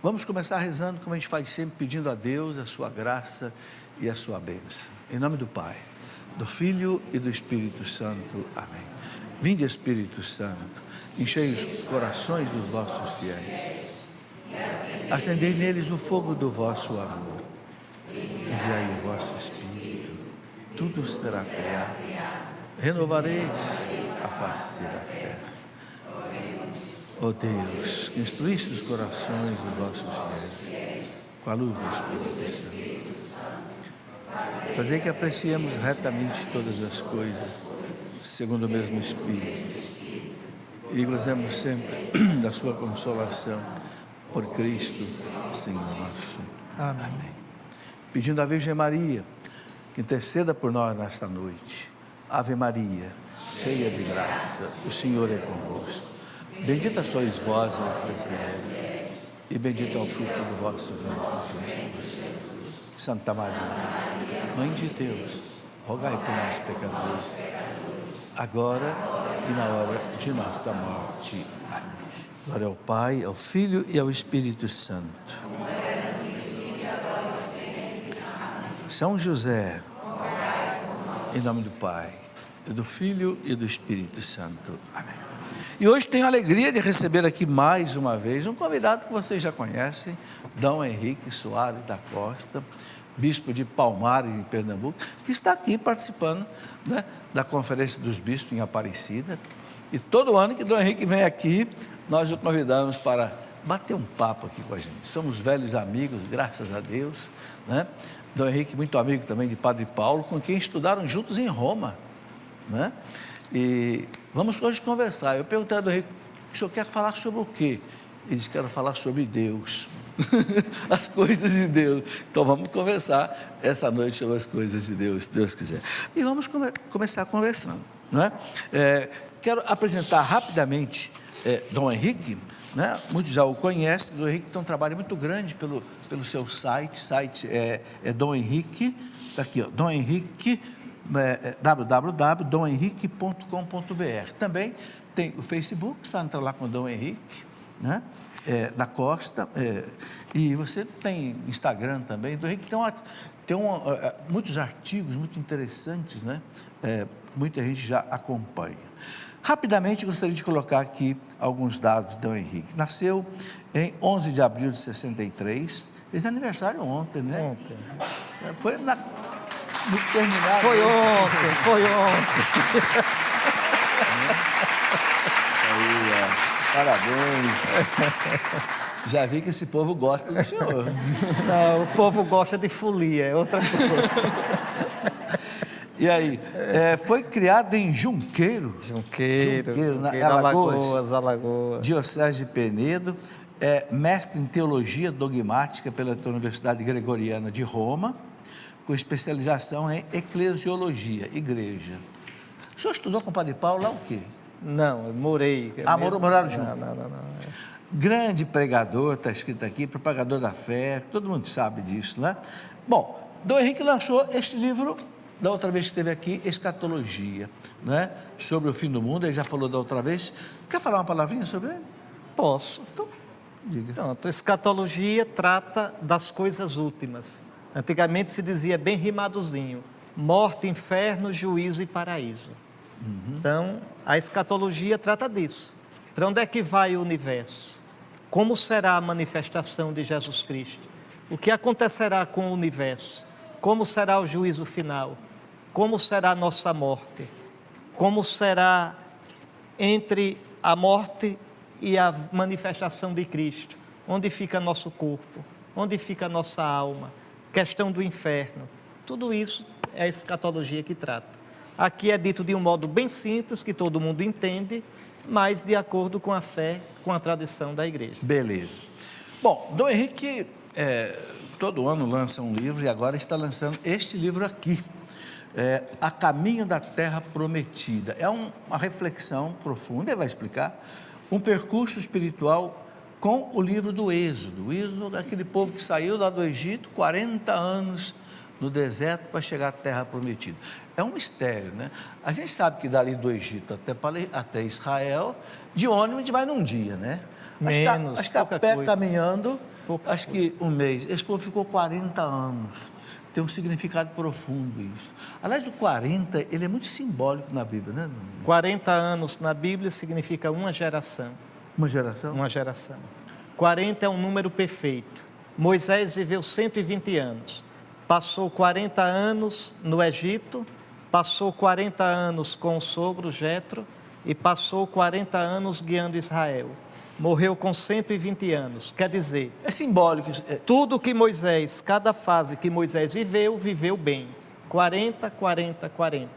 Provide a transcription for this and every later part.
Vamos começar rezando, como a gente faz sempre, pedindo a Deus a sua graça e a sua bênção. Em nome do Pai, do Filho e do Espírito Santo. Amém. Vinde, Espírito Santo, enchei os corações dos vossos fiéis. Acendei neles o fogo do vosso amor. Enviai o vosso Espírito, tudo será criado. Renovareis a face da terra. Ó Deus, que instruíste os corações dos vossos fiéis com a luz do Espírito Santo. Fazei que apreciemos retamente todas as coisas, segundo o mesmo Espírito, e gozemos sempre da sua consolação, por Cristo, Senhor nosso. Amém. Pedindo à Virgem Maria, que interceda por nós nesta noite. Ave Maria, cheia de graça, o Senhor é convosco. Bendita sois vós entre as mulheres, e bendito é o fruto do vosso ventre, Jesus. Santa Maria, Mãe de Deus, rogai por nós, pecadores, agora e na hora de nossa morte. Amém. Glória ao Pai, ao Filho e ao Espírito Santo. São José, em nome do Pai, e do Filho e do Espírito Santo. Amém. E hoje tenho a alegria de receber aqui mais uma vez um convidado que vocês já conhecem, Dom Henrique Soares da Costa, bispo de Palmares, em Pernambuco, que está aqui participando, né, da Conferência dos Bispos em Aparecida. E todo ano que Dom Henrique vem aqui, nós o convidamos para bater um papo aqui com a gente. Somos velhos amigos, graças a Deus, né? Dom Henrique, muito amigo também de Padre Paulo, com quem estudaram juntos em Roma, né? E vamos hoje conversar. Eu perguntei a Dom Henrique, o senhor quer falar sobre o quê? Ele disse que quero falar sobre Deus, as coisas de Deus. Então vamos conversar essa noite sobre as coisas de Deus, se Deus quiser. E vamos começar conversando, não é? Quero apresentar rapidamente Dom Henrique, né? Muitos já o conhecem. Dom Henrique tem um trabalho muito grande pelo seu site é Dom Henrique, está aqui, ó, Dom Henrique, www.domhenrique.com.br. Também tem o Facebook, você entra lá com Dom Henrique, né? Da Costa, e você tem Instagram também. Dom Henrique tem muitos artigos muito interessantes, né? Muita gente já acompanha. Rapidamente, gostaria de colocar aqui alguns dados de Dom Henrique. Nasceu em 11 de abril de 63, fez aniversário ontem, né? Ontem. Foi no terminal. Foi ontem. Aí, parabéns. Já vi que esse povo gosta do senhor. Não, o povo gosta de folia, é outra coisa. E aí, foi criado em Junqueiro, na Alagoas. Diocese de Penedo, mestre em Teologia Dogmática pela Universidade Gregoriana de Roma, com especialização em Eclesiologia, Igreja. O senhor estudou com o Padre Paulo lá o quê? Não, eu morei. Moraram juntos? Não. Grande pregador, está escrito aqui, propagador da fé, todo mundo sabe disso, né? Bom, Dom Henrique lançou este livro, da outra vez que esteve aqui, Escatologia, né? Sobre o fim do mundo, ele já falou da outra vez. Quer falar uma palavrinha sobre ele? Posso. Então, diga. Pronto, escatologia trata das coisas últimas. Antigamente se dizia bem rimadozinho: morte, inferno, juízo e paraíso. Então, a escatologia trata disso. Para onde é que vai o universo? Como será a manifestação de Jesus Cristo? O que acontecerá com o universo? Como será o juízo final? Como será a nossa morte? Como será entre a morte e a manifestação de Cristo? Onde fica nosso corpo? Onde fica nossa alma? Questão do inferno. Tudo isso é a escatologia que trata. Aqui é dito de um modo bem simples, que todo mundo entende, mas de acordo com a fé, com a tradição da igreja. Beleza. Bom, Dom Henrique todo ano lança um livro e agora está lançando este livro aqui, A Caminho da Terra Prometida. É uma reflexão profunda, ele vai explicar, um percurso espiritual com o livro do Êxodo. O Êxodo é aquele povo que saiu lá do Egito, 40 anos no deserto para chegar à Terra Prometida. É um mistério, né? A gente sabe que dali do Egito até Israel, de ônibus a gente vai num dia, né? Menos, acho que a pé caminhando Pouca Acho que um mês. Esse povo ficou 40 anos. Tem um significado profundo isso. Aliás, o 40, ele é muito simbólico na Bíblia, né? 40 anos na Bíblia significa uma geração. Uma geração? Uma geração. 40 é um número perfeito. Moisés viveu 120 anos. Passou 40 anos no Egito, passou 40 anos com o sogro Jetro e passou 40 anos guiando Israel. Morreu com 120 anos. Quer dizer, É simbólico. tudo que Moisés, cada fase que Moisés viveu, viveu bem. 40, 40, 40.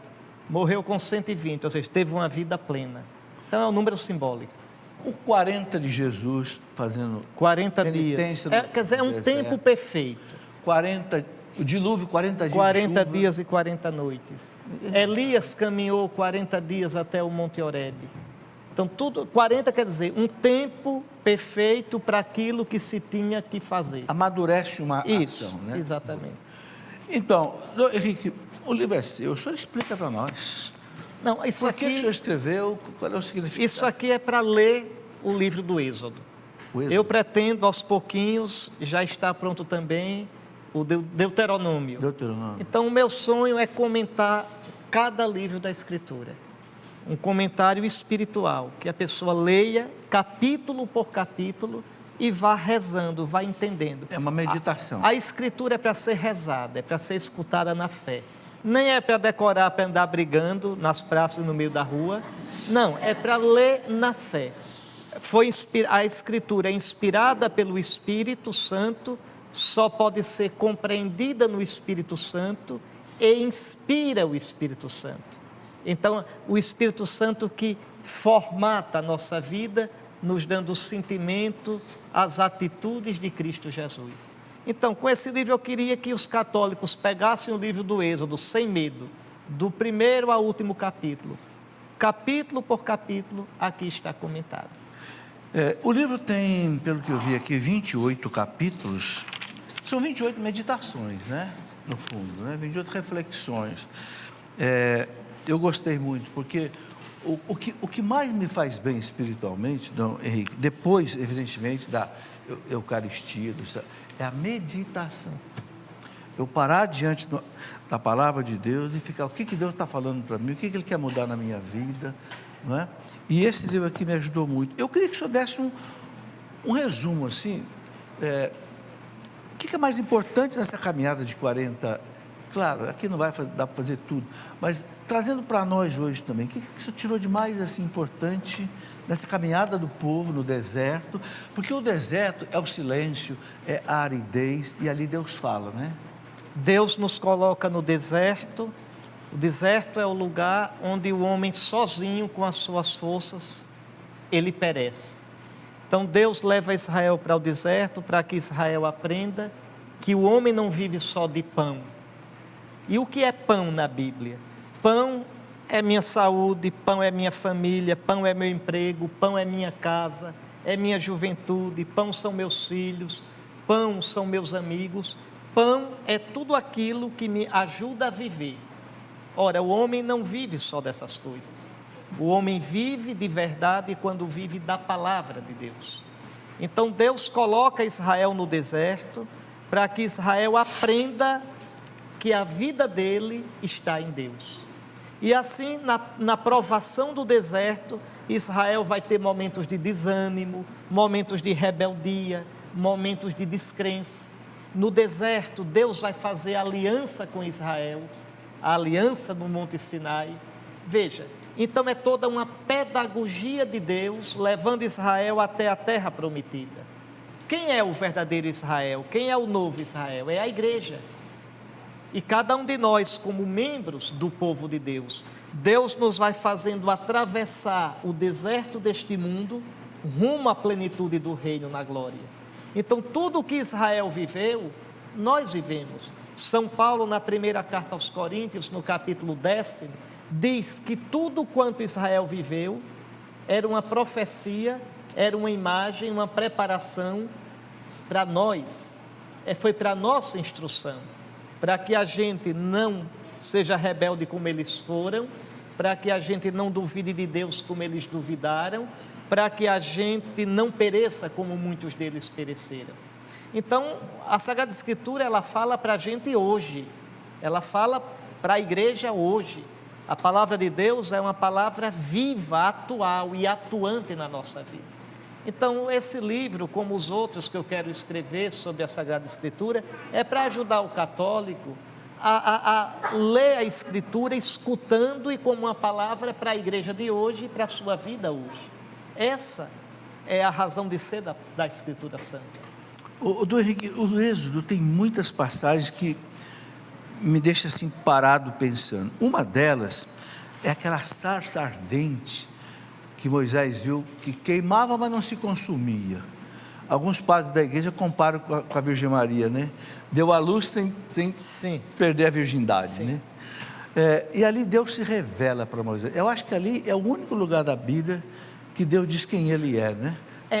Morreu com 120, ou seja, teve uma vida plena. Então é um número simbólico. O 40 de Jesus fazendo 40 dias. penitência Quer dizer, é um deserto. tempo perfeito. 40, o dilúvio, 40 dias 40 de chuva. dias e 40 noites. Elias caminhou 40 dias até o Monte Horebe. Então, 40 quer dizer um tempo perfeito para aquilo que se tinha que fazer. Amadurece uma Isso, ação, né? exatamente. Então, Dr. Henrique, o livro é seu, o senhor explica para nós. Não, isso Por que o senhor aqui, escreveu, qual é o significado? isso aqui é para ler o livro do Êxodo. O Êxodo. Eu pretendo, aos pouquinhos, já está pronto também o Deuteronômio. Deuteronômio. Então, o meu sonho é comentar cada livro da Escritura. Um comentário espiritual, que a pessoa leia capítulo por capítulo e vá rezando, vá entendendo. É uma meditação. A Escritura é para ser rezada, é para ser escutada na fé. Nem é para decorar, para andar brigando nas praças no meio da rua. Não, é para ler na fé. A Escritura é inspirada pelo Espírito Santo, só pode ser compreendida no Espírito Santo e inspira o Espírito Santo. Então, o Espírito Santo que formata a nossa vida, nos dando o sentimento, as atitudes de Cristo Jesus. Então, com esse livro eu queria que os católicos pegassem o livro do Êxodo sem medo, do primeiro ao último capítulo. Capítulo por capítulo, aqui está comentado. O livro tem, pelo que eu vi aqui, 28 capítulos. São 28 meditações, né? No fundo, né? 28 reflexões. Eu gostei muito, porque o que mais me faz bem espiritualmente, Dom Henrique, depois, evidentemente, da Eucaristia, é a meditação. Eu parar diante da palavra de Deus e ficar, o que Deus está falando para mim, o que Ele quer mudar na minha vida, não é? E esse livro aqui me ajudou muito. Eu queria que o senhor desse um resumo, assim, o que é mais importante nessa caminhada de 40. Claro, aqui não vai dar para fazer tudo, mas trazendo para nós hoje também, o que o senhor tirou de mais assim, importante nessa caminhada do povo no deserto? Porque o deserto é o silêncio, é a aridez, e ali Deus fala, né? Deus nos coloca no deserto. O deserto é o lugar onde o homem sozinho, com as suas forças, ele perece. Então Deus leva Israel para o deserto para que Israel aprenda que o homem não vive só de pão. E o que é pão na Bíblia? Pão é minha saúde, pão é minha família, pão é meu emprego, pão é minha casa, é minha juventude, pão são meus filhos, pão são meus amigos. Pão é tudo aquilo que me ajuda a viver. Ora, o homem não vive só dessas coisas. O homem vive de verdade quando vive da palavra de Deus. Então Deus coloca Israel no deserto para que Israel aprenda que a vida dele está em Deus. E assim, na provação do deserto, Israel vai ter momentos de desânimo, momentos de rebeldia, momentos de descrença. No deserto, Deus vai fazer aliança com Israel, a aliança no Monte Sinai. Veja, então é toda uma pedagogia de Deus, levando Israel até a terra prometida. Quem é o verdadeiro Israel? Quem é o novo Israel? É a igreja. E cada um de nós, como membros do povo de Deus, Deus nos vai fazendo atravessar o deserto deste mundo, rumo à plenitude do reino na glória. Então, tudo o que Israel viveu, nós vivemos. São Paulo, na primeira carta aos Coríntios, no capítulo 10, diz que tudo quanto Israel viveu era uma profecia, era uma imagem, uma preparação para nós. Foi para a nossa instrução, para que a gente não seja rebelde como eles foram, para que a gente não duvide de Deus como eles duvidaram, para que a gente não pereça como muitos deles pereceram. Então, a Sagrada Escritura, ela fala para a gente hoje, ela fala para a igreja hoje. A palavra de Deus é uma palavra viva, atual e atuante na nossa vida. Então, esse livro, como os outros que eu quero escrever sobre a Sagrada Escritura, é para ajudar o católico a ler a Escritura escutando e como uma palavra para a igreja de hoje e para a sua vida hoje. Essa é a razão de ser da Escritura Santa. Do Henrique, o Êxodo tem muitas passagens que me deixam assim parado pensando. Uma delas é aquela sarça ardente que Moisés viu, que queimava, mas não se consumia. Alguns padres da igreja comparam com a Virgem Maria, né? Deu à luz sem perder a virgindade, Sim. né? E ali Deus se revela para Moisés. Eu acho que ali é o único lugar da Bíblia que Deus diz quem Ele é, né?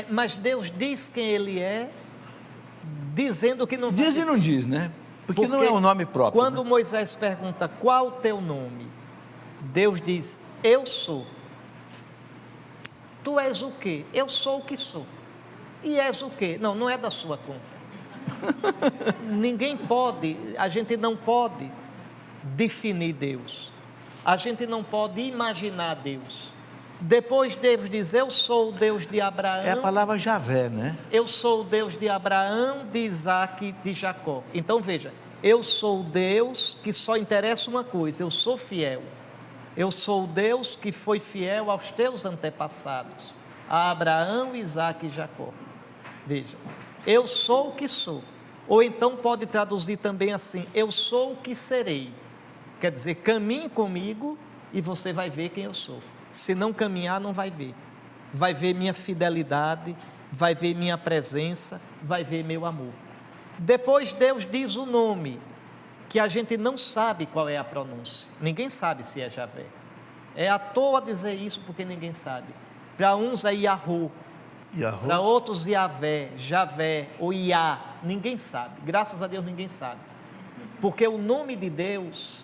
Mas Deus diz quem Ele é, dizendo que não vai Diz e não diz, né? Porque não é um nome próprio. Quando né? Moisés pergunta qual o teu nome, Deus diz, eu sou. Tu és o quê? Eu sou o que sou. E és o quê? Não, não é da sua conta. Ninguém pode, a gente não pode definir Deus. A gente não pode imaginar Deus. Depois Deus diz, eu sou o Deus de Abraão. É a palavra Javé, né? Eu sou o Deus de Abraão, de Isaac e de Jacó. Então veja, eu sou o Deus que só interessa uma coisa, eu sou fiel. Eu sou o Deus que foi fiel aos teus antepassados, a Abraão, Isaac e Jacó. Veja, eu sou o que sou. Ou então pode traduzir também assim, eu sou o que serei. Quer dizer, caminhe comigo e você vai ver quem eu sou. Se não caminhar, não vai ver. Vai ver minha fidelidade, vai ver minha presença, vai ver meu amor. Depois Deus diz o nome, que a gente não sabe qual é a pronúncia. Ninguém sabe se é Javé. É à toa dizer isso porque ninguém sabe. Para uns é Yahô, para outros Yavé, Javé ou Iá. Ninguém sabe. Graças a Deus ninguém sabe. Porque o nome de Deus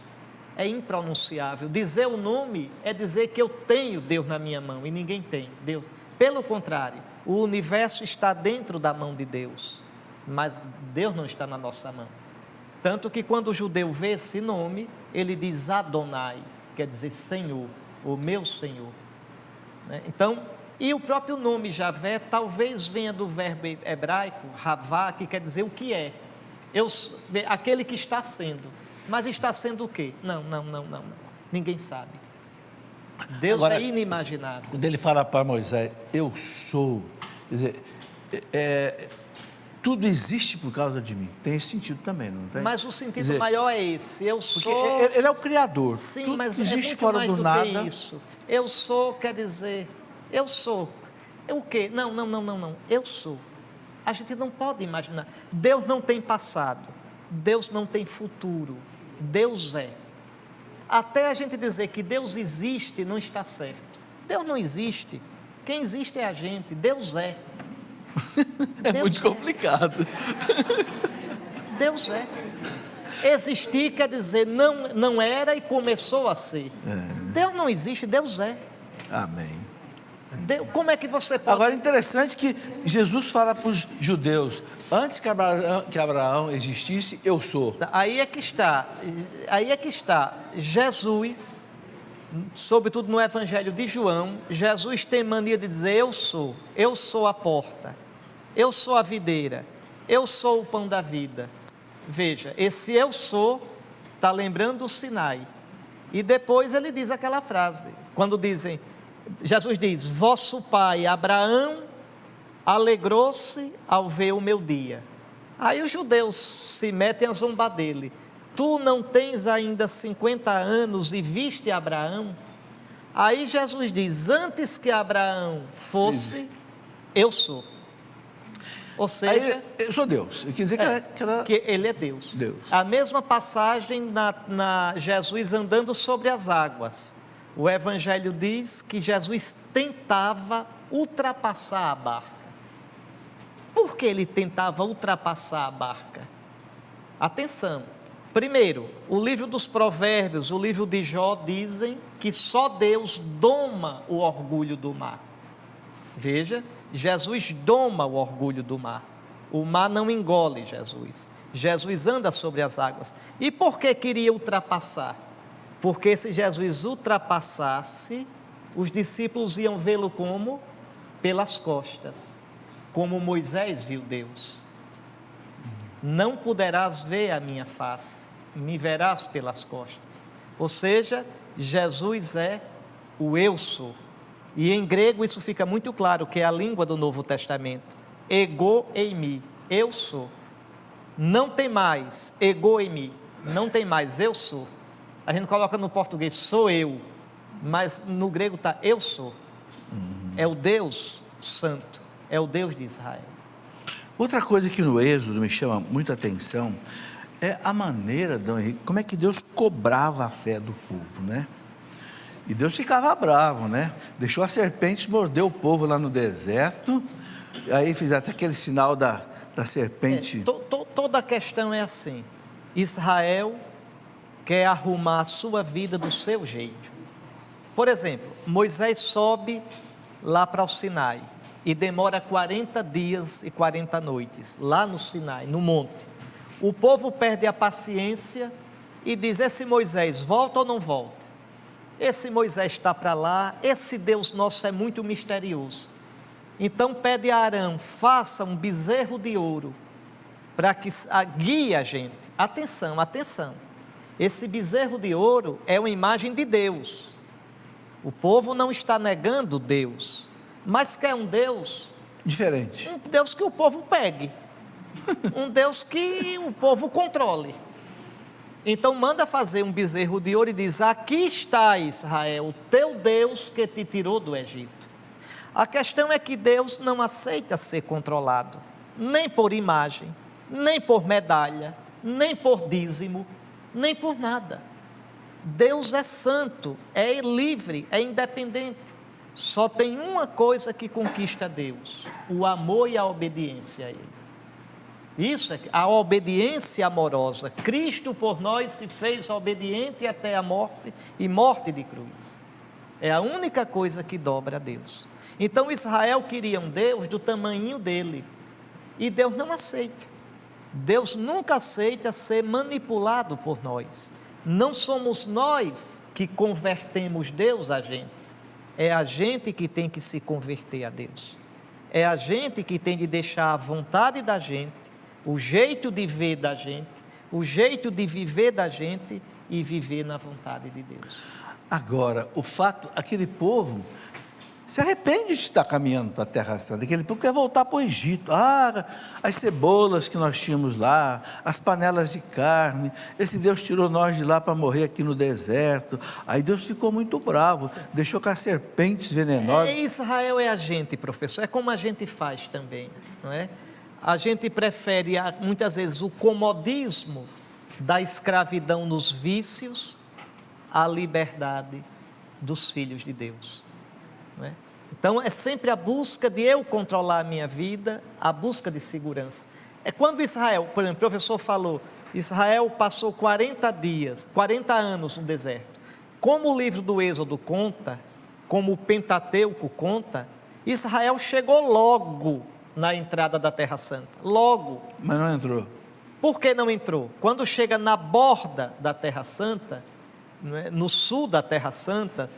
é impronunciável. Dizer o nome é dizer que eu tenho Deus na minha mão e ninguém tem Deus. Pelo contrário, o universo está dentro da mão de Deus, mas Deus não está na nossa mão. Tanto que quando o judeu vê esse nome, ele diz Adonai, quer dizer Senhor, o meu Senhor. Então, e o próprio nome Javé talvez venha do verbo hebraico, Ravá, que quer dizer o que é. Aquele que está sendo. Mas está sendo o quê? Não. Ninguém sabe. Deus Agora, é inimaginável. Quando ele fala para Moisés, eu sou, quer dizer, tudo existe por causa de mim. Tem esse sentido também, não tem? Mas o sentido maior é esse. Eu porque sou. Ele é o Criador. Sim, tudo mas existe é muito fora mais do do nada. que isso. Eu sou quer dizer, eu sou. É o quê? Não. Eu sou. A gente não pode imaginar. Deus não tem passado. Deus não tem futuro. Deus é. Até a gente dizer que Deus existe não está certo. Deus não existe. Quem existe é a gente. Deus é. É Deus muito complicado. Deus é. Existir quer dizer não era e começou a ser. Deus não existe, Deus é. Amém. Como é que você pode... Agora, interessante que Jesus fala para os judeus, antes que Abraão existisse, eu sou. Aí é que está. Jesus, sobretudo no Evangelho de João, Jesus tem mania de dizer, eu sou a porta, eu sou a videira, eu sou o pão da vida. Veja, esse eu sou está lembrando o Sinai. E depois ele diz aquela frase, quando dizem, Jesus diz, vosso pai Abraão alegrou-se ao ver o meu dia. Aí os judeus se metem a zombar dele. Tu não tens ainda 50 anos e viste Abraão? Aí Jesus diz, antes que Abraão fosse, eu sou. Ou seja, aí, eu sou Deus. Quer dizer que ele é Deus. A mesma passagem na Jesus andando sobre as águas. O Evangelho diz que Jesus tentava ultrapassar a barca. Por que ele tentava ultrapassar a barca? Atenção. Primeiro, o livro dos Provérbios, o livro de Jó dizem que só Deus doma o orgulho do mar. Veja, Jesus doma o orgulho do mar. O mar não engole Jesus. Jesus anda sobre as águas. E por que queria ultrapassar? Porque se Jesus ultrapassasse, os discípulos iam vê-lo como? Pelas costas, como Moisés viu Deus. Não poderás ver a minha face, me verás pelas costas. Ou seja, Jesus é o eu sou. E em grego isso fica muito claro, que é a língua do Novo Testamento. Ego eimi, eu sou. Não tem mais ego eimi, não tem mais eu sou. A gente coloca no português sou eu, mas no grego está eu sou. É o Deus santo, é o Deus de Israel. Outra coisa que no Êxodo me chama muita atenção é a maneira, Dom Henrique, como é que Deus cobrava a fé do povo, né? E Deus ficava bravo, né? Deixou a serpente morder o povo lá no deserto, aí fez até aquele sinal da serpente. Toda a questão é assim: Israel quer arrumar a sua vida do seu jeito. Por exemplo, Moisés sobe lá para o Sinai e demora 40 dias e 40 noites, lá no Sinai, no monte. O povo perde a paciência e diz: esse Moisés volta ou não volta? Esse Moisés está para lá, esse Deus nosso é muito misterioso. Então pede a Arão: faça um bezerro de ouro, para que guie a gente. Atenção, atenção. Esse bezerro de ouro é uma imagem de Deus. O povo não está negando Deus, mas quer um Deus Diferente. Um Deus que o povo pegue, um Deus que o povo controle. Então manda fazer um bezerro de ouro e diz: aqui está Israel, o teu Deus que te tirou do Egito. A questão é que Deus não aceita ser controlado, nem por imagem, nem por medalha, nem por dízimo, nem por nada. Deus é santo, é livre, é independente. Só tem uma coisa que conquista Deus: o amor e a obediência a Ele. Isso é a obediência amorosa. Cristo por nós se fez obediente até a morte, e morte de cruz. É a única coisa que dobra a Deus. Então Israel queria um Deus do tamanho dele, e Deus não aceita. Deus nunca aceita ser manipulado por nós. Não somos nós que convertemos Deus a gente. É a gente que tem que se converter a Deus. É a gente que tem de deixar a vontade da gente, o jeito de ver da gente, o jeito de viver da gente e viver na vontade de Deus. Agora, o fato, aquele povo se arrepende de estar caminhando para a Terra Santa. Aquele povo quer voltar para o Egito. As cebolas que nós tínhamos lá, as panelas de carne, esse Deus tirou nós de lá para morrer aqui no deserto. Aí Deus ficou muito bravo, deixou com as serpentes venenosas. Israel é a gente, professor, é como a gente faz também, não é? A gente prefere muitas vezes o comodismo da escravidão nos vícios à liberdade dos filhos de Deus. Não é? Então é sempre a busca de eu controlar a minha vida, a busca de segurança. É quando Israel, por exemplo, o professor falou, Israel passou 40 anos no deserto. Como o livro do Êxodo conta, como o Pentateuco conta, Israel chegou logo na entrada da Terra Santa, logo. Mas não entrou. Por que não entrou? Quando chega na borda da Terra Santa, no sul da Terra Santa,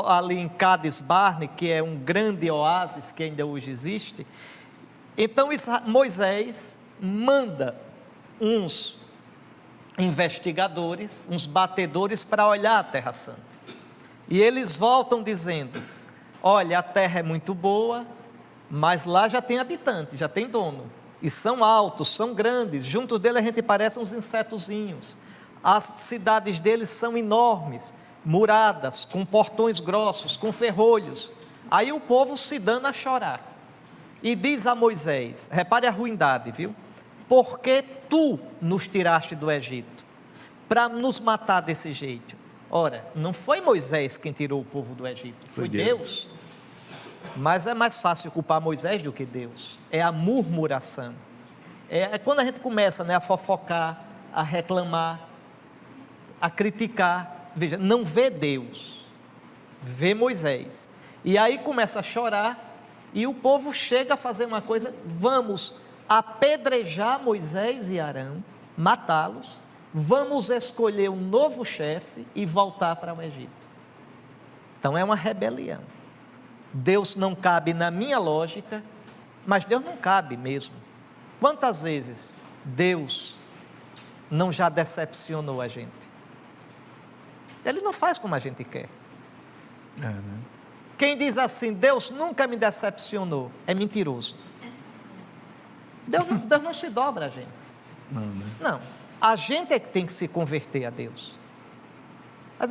ali em Cades Barne, que é um grande oásis que ainda hoje existe, então Moisés manda uns investigadores, uns batedores para olhar a Terra Santa. E eles voltam dizendo: olha, a terra é muito boa, mas lá já tem habitante, já tem dono. E são altos, são grandes, junto dele a gente parece uns insetozinhos. As cidades deles são enormes, muradas, com portões grossos, com ferrolhos. Aí o povo se dando a chorar. E diz a Moisés, repare a ruindade, viu? Porque tu nos tiraste do Egito, para nos matar desse jeito. Ora, não foi Moisés quem tirou o povo do Egito, foi Deus. Mas é mais fácil culpar Moisés do que Deus. É a murmuração. É quando a gente começa, a fofocar, a reclamar, a criticar. Veja, não vê Deus, vê Moisés. E aí começa a chorar e o povo chega a fazer uma coisa: vamos apedrejar Moisés e Arão, matá-los, vamos escolher um novo chefe e voltar para o Egito. Então é uma rebelião. Deus não cabe na minha lógica, mas Deus não cabe mesmo. Quantas vezes Deus não já decepcionou a gente? Ele não faz como a gente quer. Quem diz assim, Deus nunca me decepcionou, é mentiroso. Deus não se dobra a gente. Não, a gente é que tem que se converter a Deus.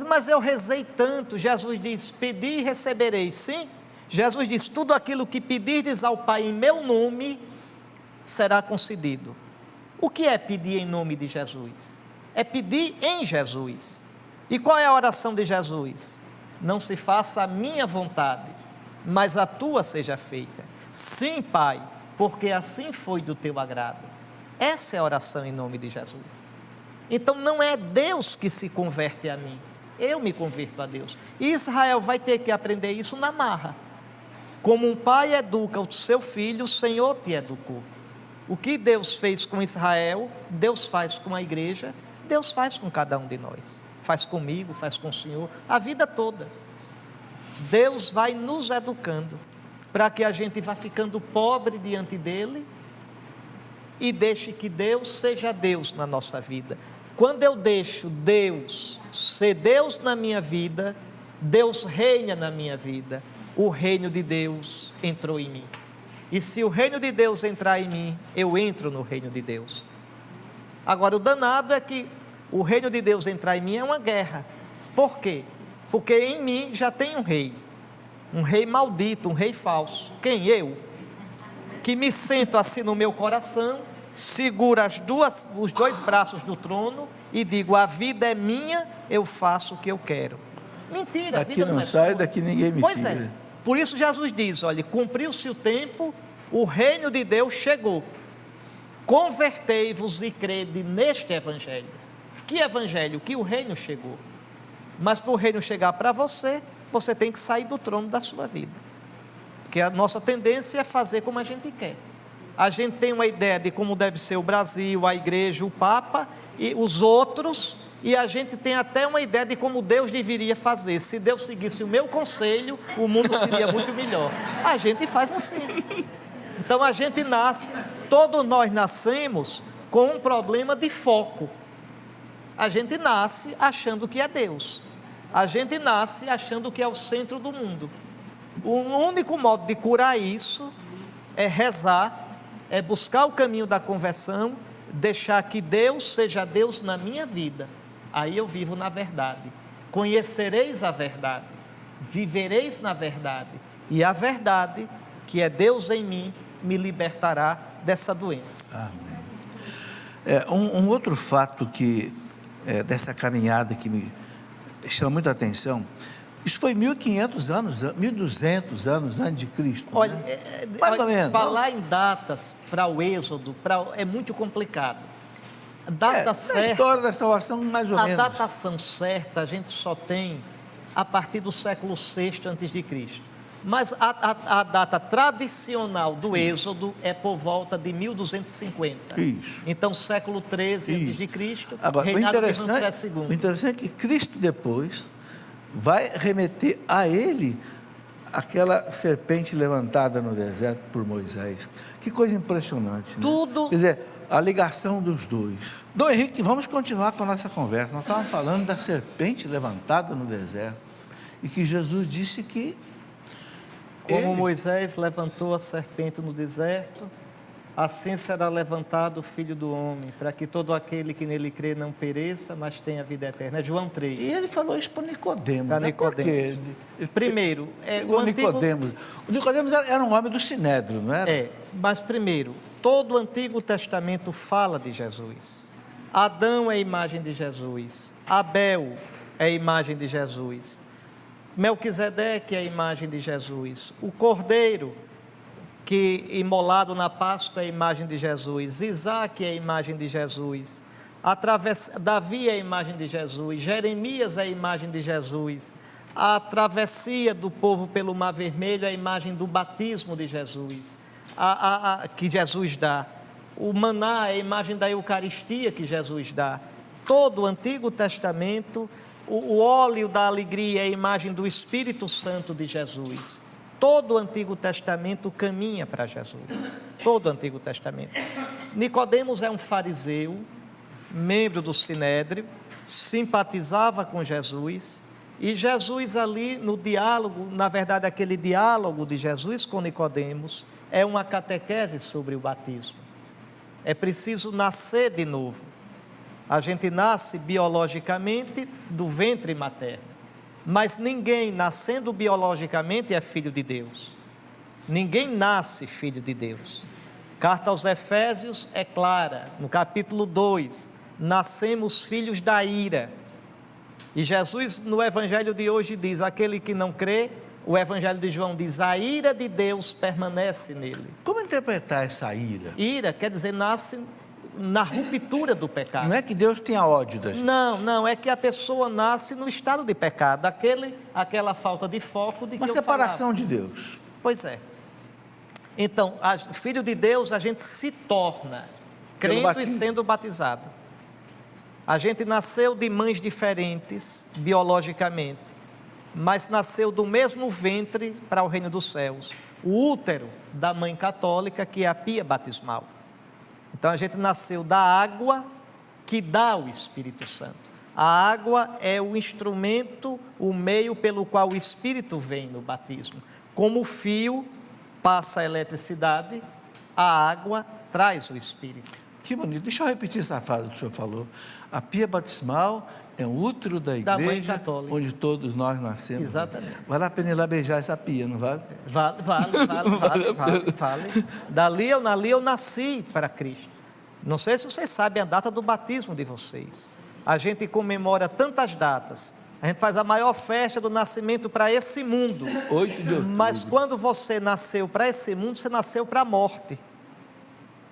Mas eu rezei tanto, Jesus diz, pedi e recebereis. Sim, Jesus diz, tudo aquilo que pedirdes ao Pai em meu nome, será concedido. O que é pedir em nome de Jesus? É pedir em Jesus. E qual é a oração de Jesus? Não se faça a minha vontade, mas a tua seja feita. Sim, Pai, porque assim foi do teu agrado. Essa é a oração em nome de Jesus. Então não é Deus que se converte a mim, eu me converto a Deus. E Israel vai ter que aprender isso na marra. Como um pai educa o seu filho, o Senhor te educou. O que Deus fez com Israel, Deus faz com a igreja, Deus faz com cada um de nós. Faz comigo, faz com o Senhor, a vida toda. Deus vai nos educando, para que a gente vá ficando pobre diante dEle, e deixe que Deus seja Deus na nossa vida. Quando eu deixo Deus ser Deus na minha vida, Deus reina na minha vida. O reino de Deus entrou em mim. E se o reino de Deus entrar em mim, eu entro no reino de Deus. Agora, o danado é que o reino de Deus entrar em mim é uma guerra. Por quê? Porque em mim já tem um rei maldito, um rei falso. Quem? Eu? Que me sento assim no meu coração, seguro os dois braços do trono e digo, a vida é minha, eu faço o que eu quero. Mentira, daqui a vida não sai, sua. Daqui ninguém me pois tira. É, por isso Jesus diz, olha, cumpriu-se o tempo, o reino de Deus chegou. Convertei-vos e crede neste evangelho. Que evangelho? Que o reino chegou. Mas para o reino chegar para você, você tem que sair do trono da sua vida. Porque a nossa tendência é fazer como a gente quer. A gente tem uma ideia de como deve ser o Brasil, a igreja, o Papa e os outros, e a gente tem até uma ideia de como Deus deveria fazer. Se Deus seguisse o meu conselho, o mundo seria muito melhor. A gente faz assim. Então a gente nasce, todos nós nascemos com um problema de foco. A gente nasce achando que é Deus. A gente nasce achando que é o centro do mundo. O único modo de curar isso é rezar, é buscar o caminho da conversão, deixar que Deus seja Deus na minha vida. Aí eu vivo na verdade. Conhecereis a verdade, vivereis na verdade, e a verdade, que é Deus em mim, me libertará dessa doença. Amém. Um outro fato dessa caminhada que me chama muita atenção, isso foi 1500 anos, 1200 anos antes de Cristo. Olha, né? Mais ou menos. Falar em datas para o Êxodo é muito complicado. A data certa, na história da salvação, mais ou menos. A datação certa a gente só tem a partir do século VI a.C. Mas a data tradicional do Êxodo é por volta de 1250. Isso. Então, século XIII a.C., agora, reinado de Ramsés II. O interessante é que Cristo depois vai remeter a ele aquela serpente levantada no deserto por Moisés. Que coisa impressionante, né? Tudo. Quer dizer, a ligação dos dois. Dom Henrique, vamos continuar com a nossa conversa. Nós estávamos falando da serpente levantada no deserto e que Jesus disse que como Moisés levantou a serpente no deserto, assim será levantado o Filho do Homem, para que todo aquele que nele crê não pereça, mas tenha vida eterna. É João 3. E ele falou isso para Nicodemos. Para Nicodemos. Primeiro, o Nicodemos era um homem do Sinédrio, não era? Mas primeiro, todo o Antigo Testamento fala de Jesus. Adão é a imagem de Jesus. Abel é a imagem de Jesus. Melquisedeque é a imagem de Jesus. O Cordeiro, que imolado na Páscoa, é a imagem de Jesus. Isaac é a imagem de Jesus. Davi é a imagem de Jesus. Jeremias é a imagem de Jesus. A travessia do povo pelo Mar Vermelho é a imagem do batismo de Jesus, que Jesus dá. o maná é a imagem da Eucaristia que Jesus dá. Todo o Antigo Testamento, o óleo da alegria é a imagem do Espírito Santo de Jesus. Todo o Antigo Testamento caminha para Jesus. Todo o Antigo Testamento. Nicodemos é um fariseu, membro do Sinédrio, simpatizava com Jesus, e Jesus ali no diálogo, na verdade aquele diálogo de Jesus com Nicodemos, é uma catequese sobre o batismo. É preciso nascer de novo. A gente nasce biologicamente do ventre materno, mas ninguém nascendo biologicamente é filho de Deus. Ninguém nasce filho de Deus. Carta aos Efésios é clara, no capítulo 2, nascemos filhos da ira. E Jesus no evangelho de hoje diz, aquele que não crê, o evangelho de João diz, a ira de Deus permanece nele. Como interpretar essa ira? Ira quer dizer, nasce na ruptura do pecado. Não é que Deus tenha ódio da gente. Não, é que a pessoa nasce no estado de pecado, aquela falta de foco de que Uma eu separação falava. de Deus. Pois é. Então, filho de Deus, a gente se torna crendo e sendo batizado. A gente nasceu de mães diferentes, biologicamente, mas nasceu do mesmo ventre para o reino dos céus. O útero da mãe católica, que é a pia batismal. Então, a gente nasceu da água que dá o Espírito Santo. A água é o instrumento, o meio pelo qual o Espírito vem no batismo. Como o fio passa a eletricidade, a água traz o Espírito. Que bonito. Deixa eu repetir essa frase que o senhor falou. A pia batismal é o útero da igreja, mãe católica, onde todos nós nascemos. Exatamente. Vale a pena ir lá beijar essa pia, não vale? Vale. Dali eu nasci para Cristo. Não sei se vocês sabem a data do batismo de vocês. A gente comemora tantas datas. A gente faz a maior festa do nascimento para esse mundo. 8 de outubro. Mas quando você nasceu para esse mundo, você nasceu para a morte.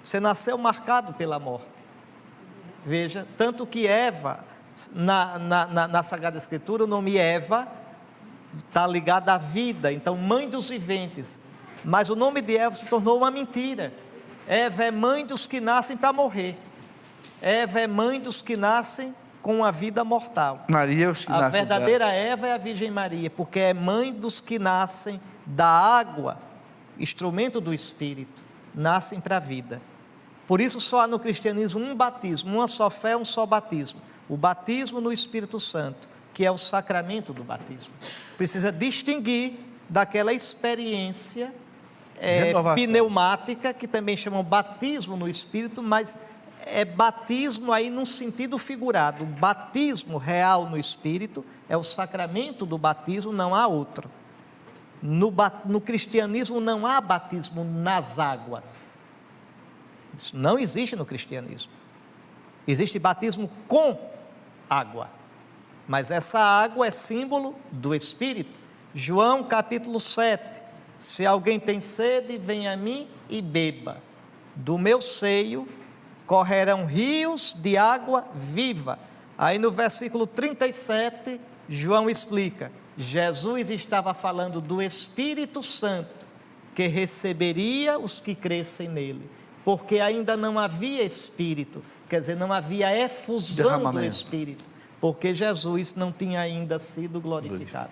Você nasceu marcado pela morte. Veja, tanto que Eva, na Sagrada Escritura, o nome Eva está ligado à vida, então mãe dos viventes. Mas o nome de Eva se tornou uma mentira. Eva é mãe dos que nascem para morrer. Eva é mãe dos que nascem com a vida mortal. Maria, os que a nascem verdadeira Eva é a Virgem Maria, porque é mãe dos que nascem da água, instrumento do Espírito, nascem para a vida. Por isso só há no cristianismo um batismo, uma só fé, um só batismo. O batismo no Espírito Santo, que é o sacramento do batismo. Precisa distinguir daquela experiência pneumática, que também chamam batismo no Espírito, mas é batismo aí num sentido figurado. O batismo real no Espírito é o sacramento do batismo, não há outro. No cristianismo não há batismo nas águas. Isso não existe no cristianismo. Existe batismo com água, mas essa água é símbolo do Espírito. João capítulo 7, se alguém tem sede, venha a mim e beba. Do meu seio correrão rios de água viva. Aí no versículo 37, João explica, Jesus estava falando do Espírito Santo, que receberia os que crescem nele. Porque ainda não havia Espírito, quer dizer, não havia efusão do Espírito, porque Jesus não tinha ainda sido glorificado.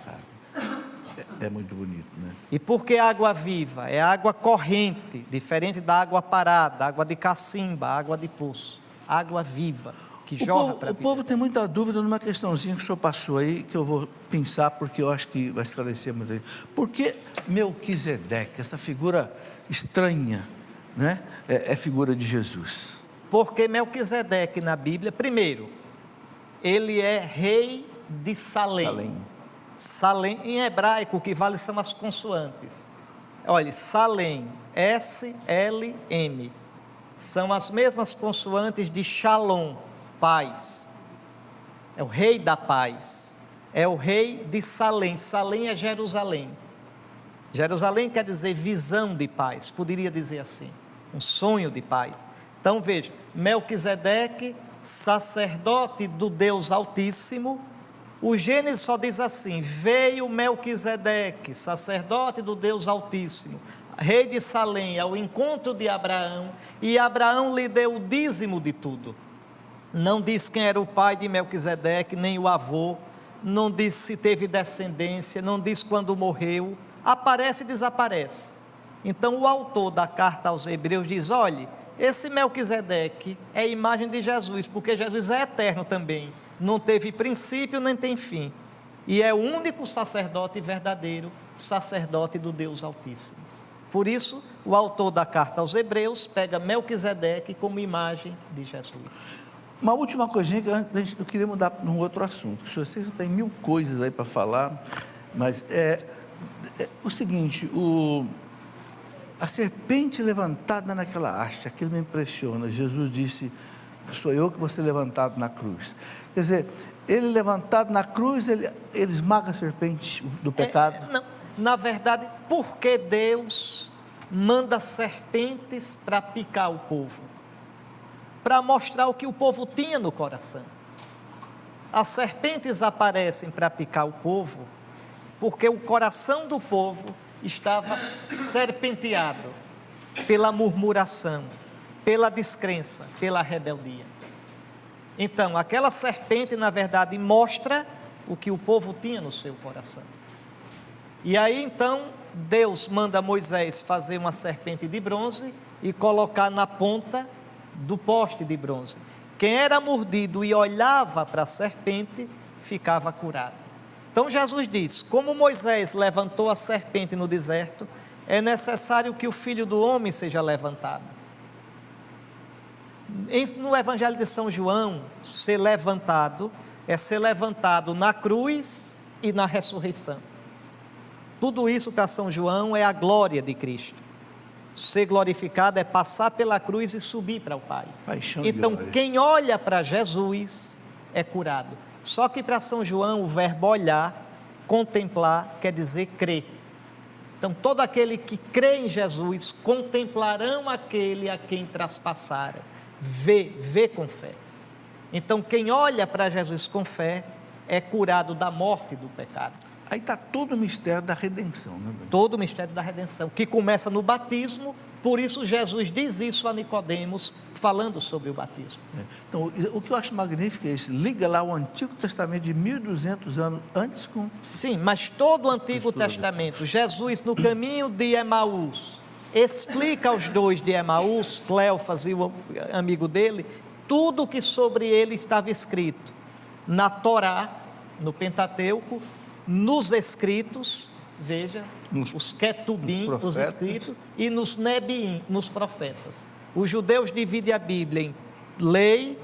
É muito bonito, né? E por que água viva? É água corrente, diferente da água parada, água de cacimba, água de poço. Água viva, que jorra para a vida. O povo tem muita dúvida numa questãozinha que o senhor passou aí, que eu vou pensar, porque eu acho que vai esclarecer muito aí. Por que Melquisedeque, essa figura estranha, né? É figura de Jesus? Porque Melquisedeque na Bíblia, primeiro, ele é rei de Salém. Salém, em hebraico, o que vale são as consoantes. Olha, Salém, S-L-M, são as mesmas consoantes de Shalom, paz. É o rei da paz. É o rei de Salém. Salém é Jerusalém. Jerusalém quer dizer visão de paz, poderia dizer assim, um sonho de paz. Então veja, Melquisedeque, sacerdote do Deus Altíssimo. O Gênesis só diz assim, veio Melquisedeque, sacerdote do Deus Altíssimo. rei de Salém, ao encontro de Abraão, e Abraão lhe deu o dízimo de tudo. Não diz quem era o pai de Melquisedeque, nem o avô, não diz se teve descendência, não diz quando morreu, aparece e desaparece. Então o autor da carta aos Hebreus diz: olhe, esse Melquisedeque é a imagem de Jesus, porque Jesus é eterno também, não teve princípio nem tem fim, e é o único sacerdote verdadeiro, sacerdote do Deus Altíssimo. Por isso, o autor da carta aos Hebreus pega Melquisedeque como imagem de Jesus. Uma última coisinha que eu queria mudar para um outro assunto. O senhor já tem mil coisas aí para falar, mas é o seguinte, a serpente levantada naquela haste, aquilo me impressiona. Jesus disse: sou eu que vou ser levantado na cruz. Quer dizer, ele levantado na cruz, ele esmaga a serpente do pecado. Não, na verdade, porque Deus manda serpentes para picar o povo? Para mostrar o que o povo tinha no coração. As serpentes aparecem para picar o povo, porque o coração do povo estava serpenteado pela murmuração, pela descrença, pela rebeldia. Então, aquela serpente, na verdade, mostra o que o povo tinha no seu coração. E aí, então, Deus manda Moisés fazer uma serpente de bronze e colocar na ponta do poste de bronze. Quem era mordido e olhava para a serpente, ficava curado. Então Jesus diz: como Moisés levantou a serpente no deserto, é necessário que o Filho do Homem seja levantado. No Evangelho de São João, ser levantado é ser levantado na cruz e na ressurreição. Tudo isso para São João é a glória de Cristo. Ser glorificado é passar pela cruz e subir para o Pai. Então, quem olha para Jesus é curado. Só que para São João, o verbo olhar, contemplar, quer dizer crer. Então, todo aquele que crê em Jesus, contemplarão aquele a quem traspassaram. Vê com fé. Então, quem olha para Jesus com fé é curado da morte e do pecado. Aí está todo o mistério da redenção, né? Todo o mistério da redenção, que começa no batismo. Por isso Jesus diz isso a Nicodemos, falando sobre o batismo. Então, o que eu acho magnífico é isso, liga lá o Antigo Testamento de 1200 anos antes com... Sim, mas todo o Antigo Testamento, Jesus no caminho de Emaús, explica aos dois de Emaús, Cleofas e o amigo dele, tudo o que sobre ele estava escrito na Torá, no Pentateuco, nos escritos, veja, os Ketubim, os escritos, e nos Nebiim, nos profetas. Os judeus dividem a Bíblia em lei,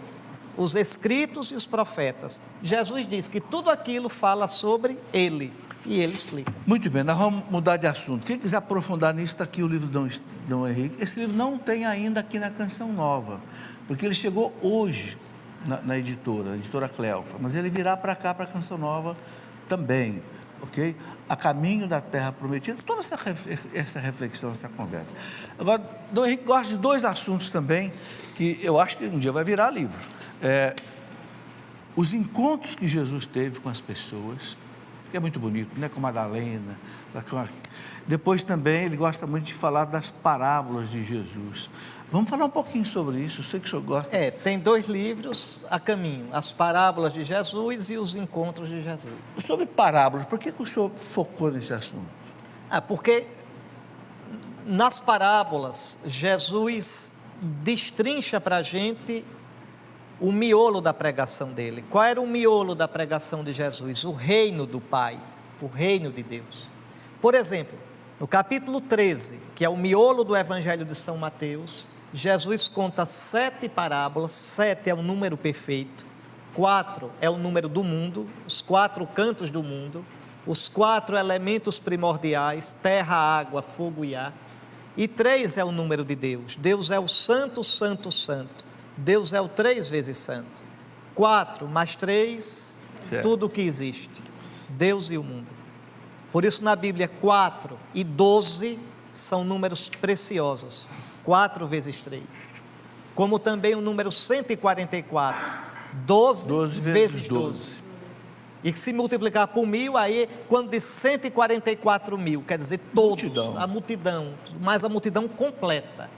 os escritos e os profetas. Jesus diz que tudo aquilo fala sobre ele, e ele explica. Muito bem, nós vamos mudar de assunto. Quem quiser aprofundar nisso, está aqui o livro de Dom Henrique. Esse livro não tem ainda aqui na Canção Nova, porque ele chegou hoje na editora Cleofa, mas ele virá para cá, para a Canção Nova também, ok? A caminho da terra prometida, toda essa reflexão, essa conversa. Agora, Dom Henrique gosta de dois assuntos também, que eu acho que um dia vai virar livro. Os encontros que Jesus teve com as pessoas, que é muito bonito, né? Com Madalena. Depois também ele gosta muito de falar das parábolas de Jesus. Vamos falar um pouquinho sobre isso, eu sei que o senhor gosta. Tem dois livros a caminho, as parábolas de Jesus e os encontros de Jesus. Sobre parábolas, por que o senhor focou nesse assunto? Porque nas parábolas, Jesus destrincha para a gente o miolo da pregação dele. Qual era o miolo da pregação de Jesus? O reino do Pai, o reino de Deus. Por exemplo, no capítulo 13, que é o miolo do Evangelho de São Mateus, Jesus conta 7 parábolas. 7 é o número perfeito, 4 é o número do mundo, os 4 cantos do mundo, os 4 elementos primordiais, terra, água, fogo e ar, e 3 é o número de Deus. Deus é o santo, santo, santo. Deus é o 3 vezes santo. 4 mais 3, tudo o que existe, Deus e o mundo. Por isso na Bíblia 4 e 12 são números preciosos, 4 vezes 3. Como também o número 144, 12 vezes 12. E que se multiplicar por 1000, aí quando diz 144 mil, quer dizer todos, Multidão. a multidão, mas a multidão completa,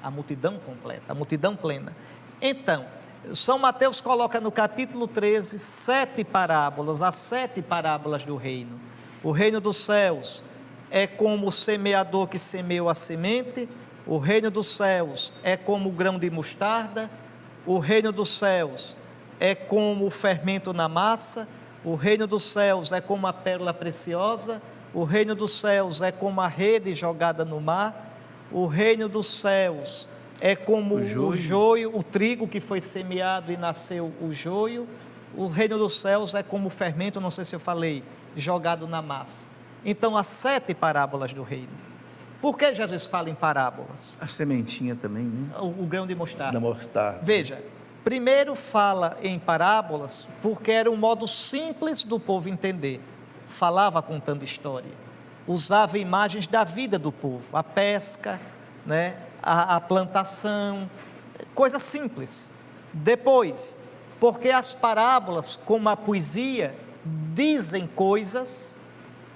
a multidão plena. Então, São Mateus coloca no capítulo 13, 7 parábolas, as 7 parábolas do reino. O reino dos céus é como o semeador que semeou a semente, o reino dos céus é como o grão de mostarda, o reino dos céus é como o fermento na massa, o reino dos céus é como a pérola preciosa, o reino dos céus é como a rede jogada no mar, o reino dos céus é como o joio, o trigo que foi semeado e nasceu o joio, o reino dos céus é como o fermento, não sei se eu falei, jogado na massa. Então, as 7 parábolas do reino. Por que Jesus fala em parábolas? A sementinha também, né? O grão de mostarda. Da mostarda. Veja, primeiro fala em parábolas porque era um modo simples do povo entender. Falava contando história. Usava imagens da vida do povo, a pesca, né? a plantação, coisa simples. Depois, porque as parábolas, como a poesia, dizem coisas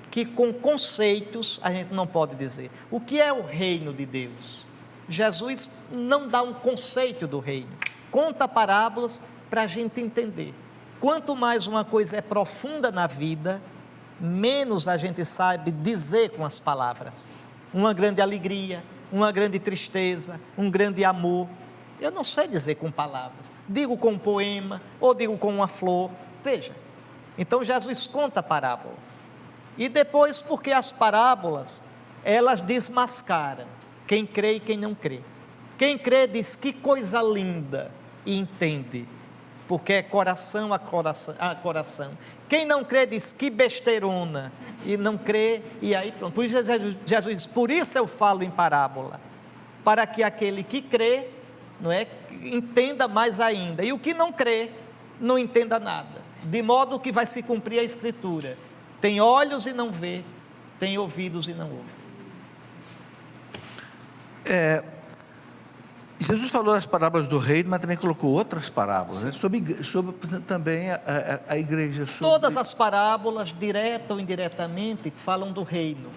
que com conceitos a gente não pode dizer. O que é o reino de Deus? Jesus não dá um conceito do reino, conta parábolas para a gente entender. Quanto mais uma coisa é profunda na vida, menos a gente sabe dizer com as palavras. Uma grande alegria, uma grande tristeza, um grande amor, eu não sei dizer com palavras, digo com um poema, ou digo com uma flor. Veja, então Jesus conta parábolas. E depois, porque as parábolas, elas desmascaram quem crê e quem não crê. Quem crê diz, que coisa linda, e entende, porque é coração a coração. Quem não crê diz, que besteirona, e não crê, e aí pronto. Por isso Jesus diz, por isso eu falo em parábola, para que aquele que crê, não é, entenda mais ainda, e o que não crê, não entenda nada, de modo que vai se cumprir a Escritura. Tem olhos e não vê, tem ouvidos e não ouve. Jesus falou as parábolas do reino, mas também colocou outras parábolas, né? sobre também a igreja. Todas as parábolas, direta ou indiretamente, falam do reino,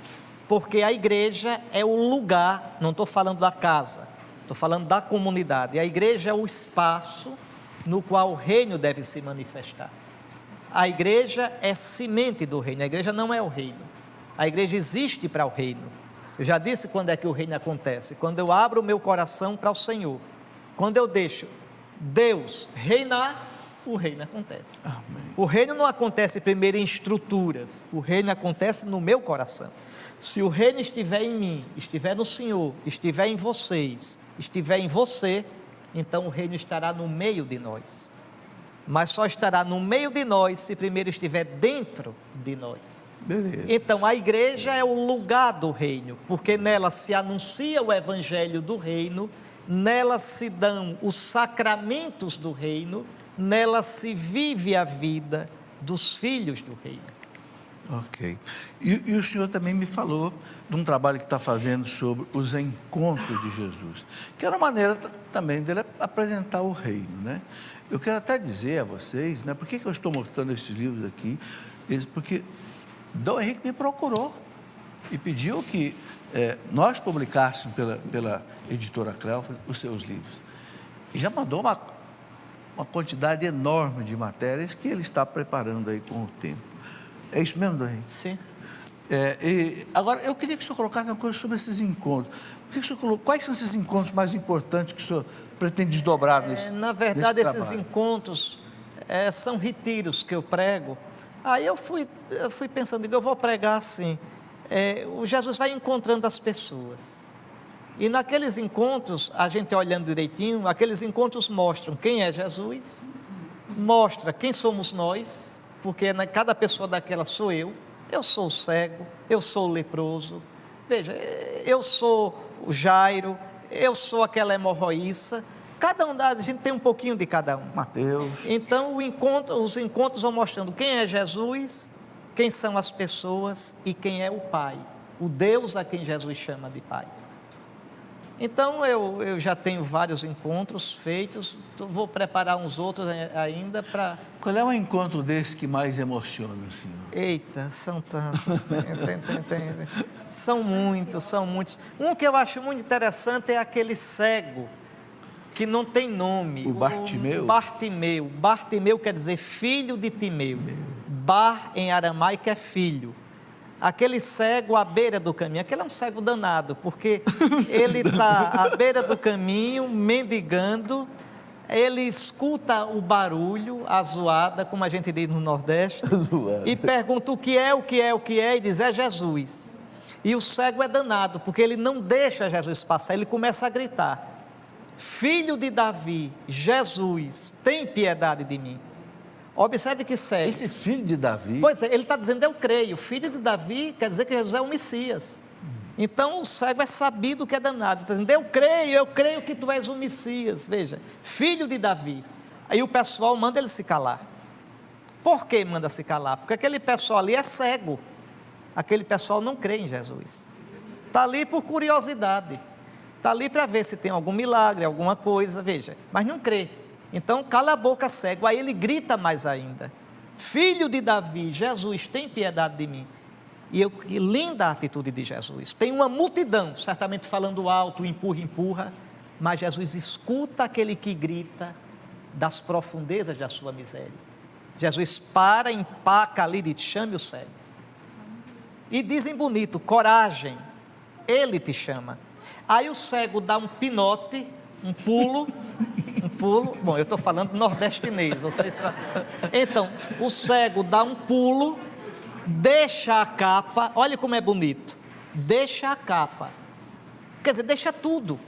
porque a igreja é o lugar, não estou falando da casa, estou falando da comunidade. A igreja é o espaço no qual o reino deve se manifestar. A igreja é semente do reino, a igreja não é o reino. A igreja existe para o reino. Eu já disse quando é que o reino acontece, quando eu abro o meu coração para o Senhor, quando eu deixo Deus reinar, o reino acontece. Amém. O reino não acontece primeiro em estruturas, o reino acontece no meu coração. Se o reino estiver em mim, estiver no Senhor, estiver em vocês, estiver em você, então o reino estará no meio de nós. Mas só estará no meio de nós se primeiro estiver dentro de nós. Beleza. Então a igreja é o lugar do reino, porque nela se anuncia o evangelho do reino, nela se dão os sacramentos do reino, nela se vive a vida dos filhos do reino. Ok. E o senhor também me falou de um trabalho que está fazendo sobre os encontros de Jesus, que era uma maneira também dele apresentar o reino, né? Eu quero até dizer a vocês, né, por que eu estou mostrando esses livros aqui, porque Dom Henrique me procurou e pediu que nós publicássemos pela editora Cleófas os seus livros. E já mandou uma quantidade enorme de matérias que ele está preparando aí com o tempo. É isso mesmo, Dom Henrique? Sim. Agora, eu queria que o senhor colocasse uma coisa sobre esses encontros. Quais são esses encontros mais importantes que o senhor pretende desdobrar nesse Na verdade, nesse esses trabalho? encontros são retiros que eu prego. Aí eu fui pensando, digo, eu vou pregar assim. O Jesus vai encontrando as pessoas. E naqueles encontros, a gente olhando direitinho, aqueles encontros mostram quem é Jesus, mostra quem somos nós, porque cada pessoa daquela sou eu sou o cego, eu sou o leproso, veja, eu sou o Jairo, eu sou aquela hemorroíça, cada um a gente tem um pouquinho de cada um. Mateus. Então os encontros vão mostrando quem é Jesus, quem são as pessoas e quem é o Pai, o Deus a quem Jesus chama de Pai. Então, eu já tenho vários encontros feitos, vou preparar uns outros ainda para... Qual é o encontro desse que mais emociona, senhor? Eita, são tantos, são muitos. Um que eu acho muito interessante é aquele cego, que não tem nome. O Bartimeu? Bartimeu. Bartimeu quer dizer filho de Timeu. Bar, em aramaico, é filho. Aquele cego à beira do caminho, aquele é um cego danado, porque ele está à beira do caminho, mendigando, ele escuta o barulho, a zoada, como a gente diz no Nordeste, e pergunta o que é, e diz, é Jesus. E o cego é danado, porque ele não deixa Jesus passar, ele começa a gritar, filho de Davi, Jesus, tem piedade de mim. Observe que cego. Esse filho de Davi... Pois é, ele está dizendo, eu creio. Filho de Davi quer dizer que Jesus é o Messias. Então, o cego é sabido que é danado. Ele está dizendo, eu creio que tu és o Messias. Veja, filho de Davi. Aí o pessoal manda ele se calar. Por que manda se calar? Porque aquele pessoal ali é cego. Aquele pessoal não crê em Jesus. Está ali por curiosidade. Está ali para ver se tem algum milagre, alguma coisa, veja. Mas não crê. Então, cala a boca, cego. Aí ele grita mais ainda. Filho de Davi, Jesus, tem piedade de mim. E linda a atitude de Jesus. Tem uma multidão, certamente falando alto, empurra. Mas Jesus escuta aquele que grita das profundezas da sua miséria. Jesus para, empaca ali e diz, chame o cego. E dizem bonito, coragem, ele te chama. Aí o cego dá um pinote, um pulo, bom, eu estou falando nordestinês, vocês sabem. Então, o cego dá um pulo, deixa a capa, olha como é bonito, deixa a capa, quer dizer, deixa tudo.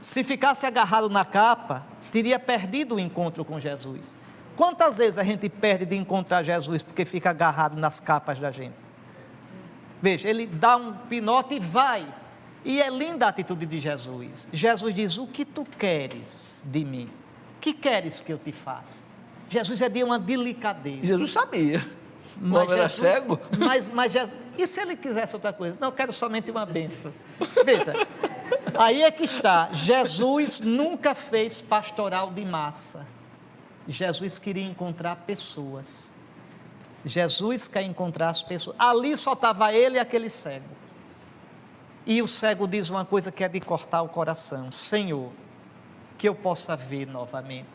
Se ficasse agarrado na capa, teria perdido o encontro com Jesus. Quantas vezes a gente perde de encontrar Jesus porque fica agarrado nas capas da gente? Veja, ele dá um pinote e vai. E é linda a atitude de Jesus. Jesus diz, o que tu queres de mim? O que queres que eu te faça? Jesus é de uma delicadeza. Jesus sabia. O homem era cego. Mas Jesus, e se ele quisesse outra coisa? Não, eu quero somente uma bênção. Veja, aí é que está. Jesus nunca fez pastoral de massa. Jesus queria encontrar pessoas. Jesus quer encontrar as pessoas. Ali só estava ele e aquele cego. E o cego diz uma coisa que é de cortar o coração. Senhor, que eu possa ver novamente.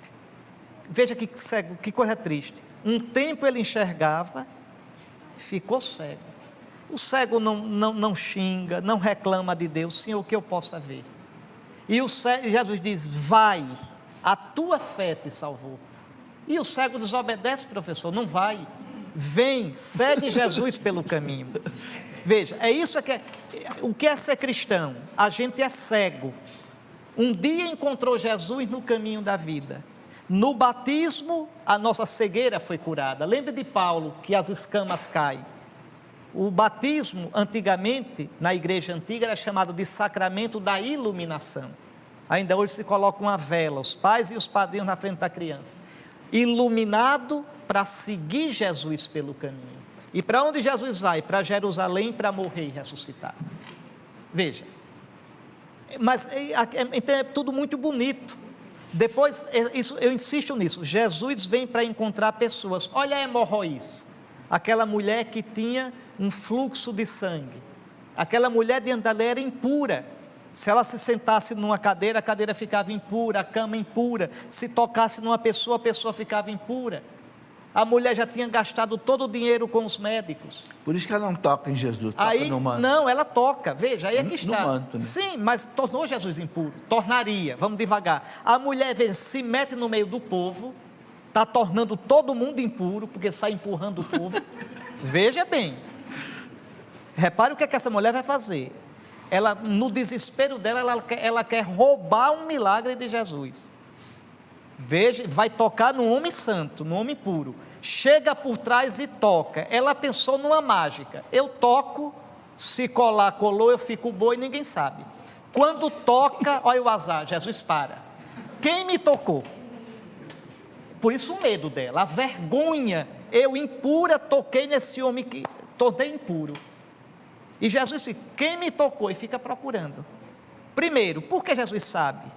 Veja que cego, que coisa triste. Um tempo ele enxergava, ficou cego. O cego não xinga, não reclama de Deus. Senhor, que eu possa ver. E Jesus diz, vai, a tua fé te salvou. E o cego desobedece, professor, não vai. Vem, segue Jesus pelo caminho. Veja, é isso que é, o que é ser cristão? A gente é cego. Um dia encontrou Jesus no caminho da vida. No batismo, a nossa cegueira foi curada. Lembre de Paulo, que as escamas caem. O batismo, antigamente, na igreja antiga, era chamado de sacramento da iluminação. Ainda hoje se coloca uma vela, os pais e os padrinhos na frente da criança. Iluminado para seguir Jesus pelo caminho. E para onde Jesus vai? Para Jerusalém, para morrer e ressuscitar. Veja. Mas é tudo muito bonito. Depois, eu insisto nisso, Jesus vem para encontrar pessoas. Olha a hemorroíça. Aquela mulher que tinha um fluxo de sangue. Aquela mulher de Andalé era impura. Se ela se sentasse numa cadeira, a cadeira ficava impura, a cama impura. Se tocasse numa pessoa, a pessoa ficava impura. A mulher já tinha gastado todo o dinheiro com os médicos. Por isso que ela não toca em Jesus, toca aí, no manto. Não, ela toca, veja, aí é que está. No manto, né? Sim, mas tornou Jesus impuro, tornaria, vamos devagar. A mulher, veja, se mete no meio do povo, está tornando todo mundo impuro, porque sai empurrando o povo. Veja bem, repare o que é que essa mulher vai fazer. Ela, no desespero dela, ela quer roubar um milagre de Jesus. Veja, vai tocar no homem santo, no homem puro. Chega por trás e toca. Ela pensou numa mágica. Eu toco, se colar, colou, eu fico boa e ninguém sabe. Quando toca, olha o azar, Jesus para. Quem me tocou? Por isso o medo dela, a vergonha. Eu impura toquei nesse homem que tornei impuro. E Jesus disse, quem me tocou? E fica procurando. Primeiro, por que Jesus sabe?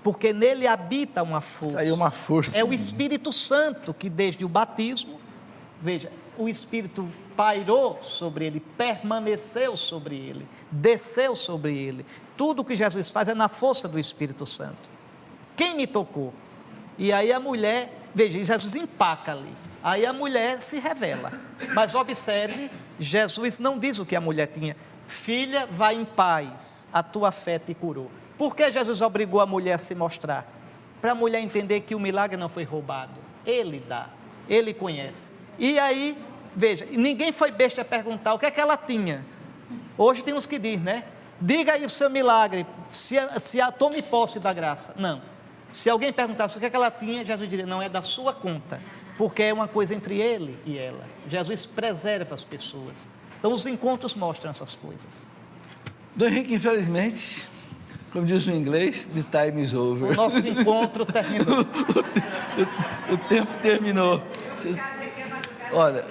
Porque nele habita uma força. Saiu uma força. É o Espírito Santo que desde o batismo, veja, o Espírito pairou sobre ele, permaneceu sobre ele, desceu sobre ele. Tudo que Jesus faz é na força do Espírito Santo. Quem me tocou? E aí a mulher, veja, Jesus empaca ali. Aí a mulher se revela. Mas observe, Jesus não diz o que a mulher tinha. Filha, vai em paz, a tua fé te curou. Por que Jesus obrigou a mulher a se mostrar? Para a mulher entender que o milagre não foi roubado. Ele dá, ele conhece. E aí, veja, ninguém foi besta a perguntar o que é que ela tinha. Hoje tem uns que dizem, né? Diga aí o seu milagre, tome posse da graça. Não. Se alguém perguntasse o que é que ela tinha, Jesus diria, não, é da sua conta, porque é uma coisa entre ele e ela. Jesus preserva as pessoas. Então os encontros mostram essas coisas. Dom Henrique, infelizmente, como diz no inglês, the time is over. O nosso encontro terminou. O tempo terminou. Olha,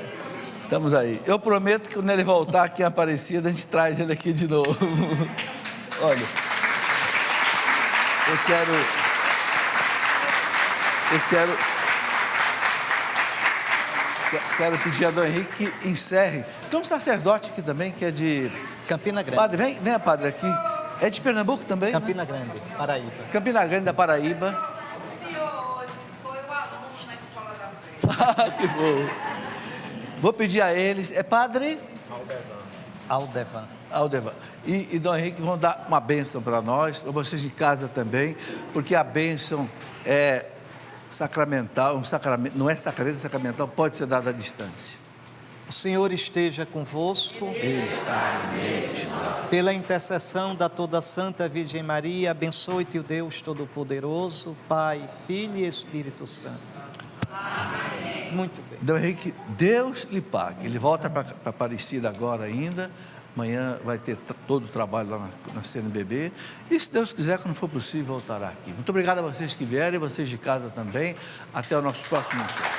estamos aí. Eu prometo que quando ele voltar aqui em Aparecida, a gente traz ele aqui de novo. Olha, eu quero pedir a Dom Henrique que encerre. Tem um sacerdote aqui também, que é de Campina Grande. Padre, venha, padre, aqui. É de Pernambuco também? Campina Grande, Paraíba. Campina Grande da Paraíba. O senhor hoje foi o aluno na escola da frente. Ah, que bom. Vou pedir a eles, é padre? Aldevan. E Dom Henrique vão dar uma bênção para nós, para vocês de casa também, porque a bênção é sacramental, não é sacramento, é sacramental, pode ser dada à distância. O Senhor esteja convosco. Pela intercessão da toda Santa Virgem Maria, abençoe-te o Deus Todo-Poderoso, Pai, Filho e Espírito Santo. Amém. Muito bem. Dom Henrique, Deus lhe pague. Ele volta para Aparecida agora ainda. Amanhã vai ter todo o trabalho lá na CNBB. E se Deus quiser, quando for possível, voltará aqui. Muito obrigado a vocês que vieram e vocês de casa também. Até o nosso próximo encontro.